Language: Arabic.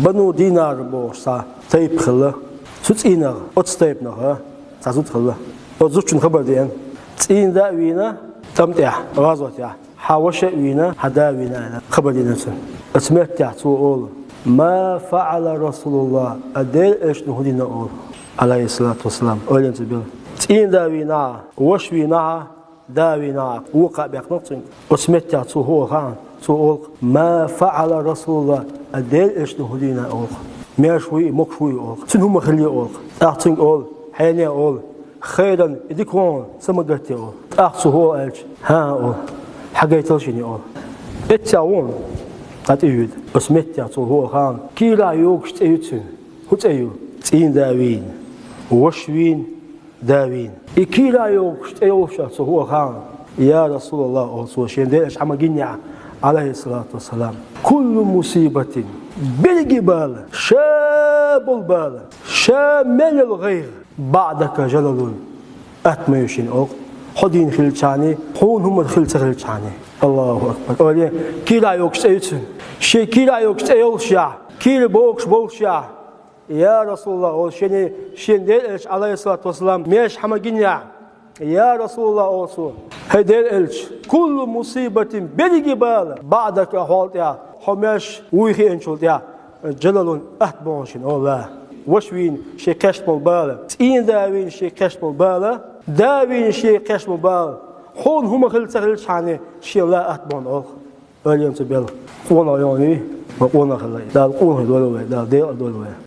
بنو دينار بورصة تيب خلا سوتينا أتستيب نها تزود خلا أتزوجن خبر دين تين ذا وينا تمتع غازوت يا حوش وينا حدا وينا خبر دين سن أسمعت يا سؤال ما فعل رسول الله أدل إيش نهدينا أول عليه الصلاة والسلام أولين تبيه تين ذا وينا وش وينا دا وينا وقع بيقنطين أسمعت يا سؤال سؤال ما فعل رسول الله أدل إيش نهدينا أول ماشوي مكشوي أول سنهم خلي أول أعطين أول حيني أول خيرا إديكون سمعتي أول أخسه ألش ها أول حاجة تلشيني أول إتشاون قد يود أسمعت يا هو خان كيلا يوكش أيوتين هو أيو تين داوين وشوين داوين كيلا يوكش أيوش هو خان يا رسول الله أو شين ديش حماجينيا عليه الصلاة والسلام كل مصيبة بالجبال شاب البال شامل الغير بعدك جلل أتميشين أو حدين خلتاني حون هم الخلتاني الله أكبر أولي كيلا يوكس أيتن شي كيلا يوكس أيوشيا كيل بوكشيا يا رسول الله أو شين ديش عليه الصلاة والسلام ميش حماجينيا يا رسول الله أوصو هدير إلش كل مصيبة بالجبال بعدك حالت يا حماش ويخي انشلت يا جلل أتبونشين الله وشوين شي كشف البال تين داوين شي كشف البال داوين شي كشف البال حون هم خلت شاني شي لا أتبون أول أليم تبيل قونا يوني وقونا خلي دال قونا دولوي دال ديل دولوي